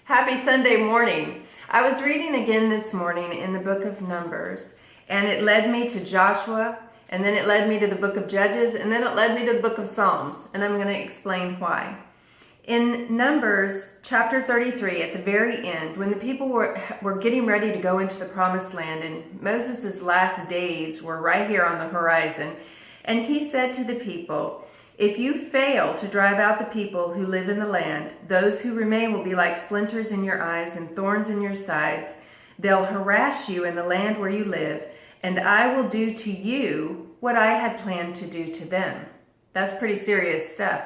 Happy Sunday morning. I was reading again this morning in the book of Numbers, and it led me to Joshua, and then it led me to the book of Judges, and then it led me to the book of Psalms, and I'm going to explain why. In Numbers chapter 33, at the very end, when the people were getting ready to go into the promised land, and Moses' last days were right here on the horizon, and he said to the people, "If you fail to drive out the people who live in the land, those who remain will be like splinters in your eyes and thorns in your sides. They'll harass you in the land where you live, and I will do to you what I had planned to do to them." That's pretty serious stuff.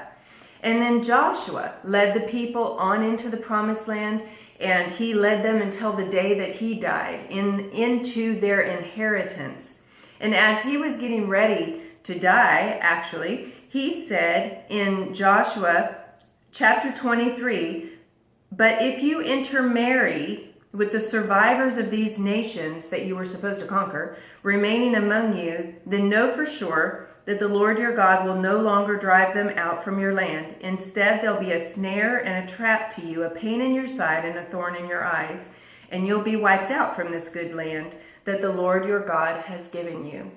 And then Joshua led the people on into the promised land, and he led them until the day that he died into their inheritance. And as he was getting ready to die, actually, he said in Joshua chapter 23, "But if you intermarry with the survivors of these nations that you were supposed to conquer, remaining among you, then know for sure that the Lord your God will no longer drive them out from your land. Instead, they'll be a snare and a trap to you, a pain in your side and a thorn in your eyes, and you'll be wiped out from this good land that the Lord your God has given you."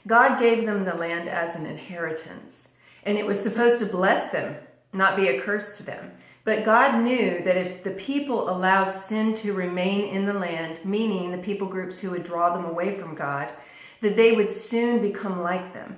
God gave them the land as an inheritance, and it was supposed to bless them, not be a curse to them. But God knew that if the people allowed sin to remain in the land, meaning the people groups who would draw them away from God, that they would soon become like them,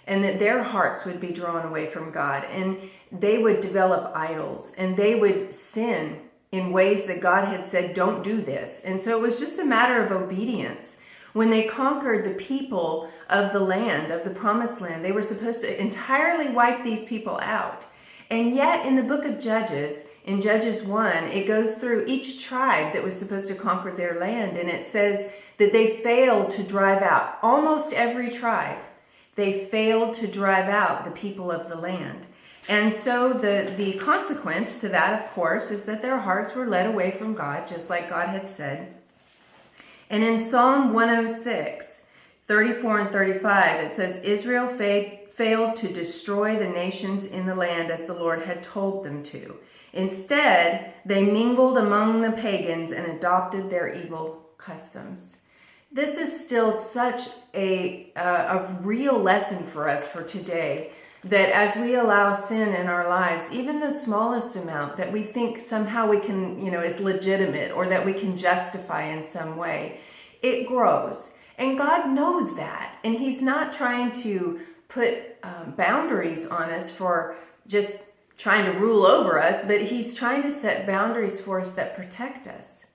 and that their hearts would be drawn away from God, and they would develop idols, and they would sin in ways that God had said, "Don't do this." And so it was just a matter of obedience. When they conquered the people of the land, of the promised land, they were supposed to entirely wipe these people out. And yet in the book of Judges, in Judges 1, it goes through each tribe that was supposed to conquer their land, and it says that they failed to drive out, almost every tribe, they failed to drive out the people of the land. And so the consequence to that, of course, is that their hearts were led away from God, just like God had said. And in Psalm 106, 34 and 35, it says, "Israel failed to destroy the nations in the land as the Lord had told them to. Instead, they mingled among the pagans and adopted their evil customs." This is still such a real lesson for us for today, that as we allow sin in our lives, even the smallest amount that we think somehow we can, is legitimate or that we can justify in some way, it grows. And God knows that. And He's not trying to put boundaries on us for just trying to rule over us, but He's trying to set boundaries for us that protect us.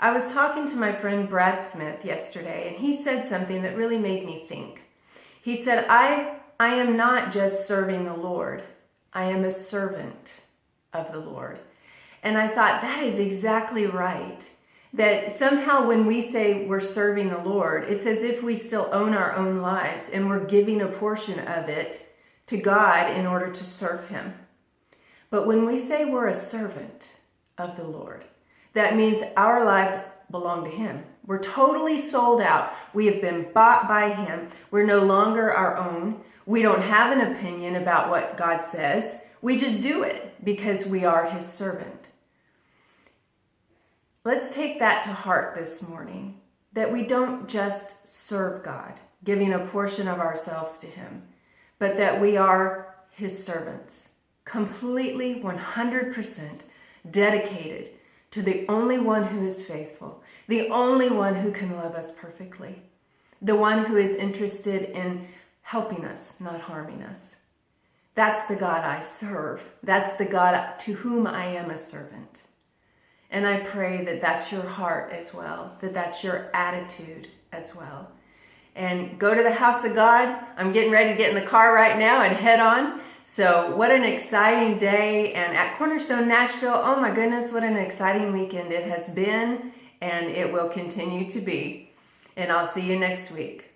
I was talking to my friend Brad Smith yesterday, and he said something that really made me think. He said, I am not just serving the Lord. I am a servant of the Lord. And I thought, that is exactly right. That somehow when we say we're serving the Lord, it's as if we still own our own lives and we're giving a portion of it to God in order to serve Him. But when we say we're a servant of the Lord, that means our lives belong to Him. We're totally sold out. We have been bought by Him. We're no longer our own. We don't have an opinion about what God says. We just do it because we are His servant. Let's take that to heart this morning, that we don't just serve God, giving a portion of ourselves to Him, but that we are His servants, completely 100% dedicated to the only one who is faithful, the only one who can love us perfectly, the one who is interested in helping us, not harming us. That's the God I serve. That's the God to whom I am a servant. And I pray that that's your heart as well, that that's your attitude as well. And go to the house of God. I'm getting ready to get in the car right now and head on. So what an exciting day. And at Cornerstone Nashville, oh my goodness, what an exciting weekend it has been, and it will continue to be. And I'll see you next week.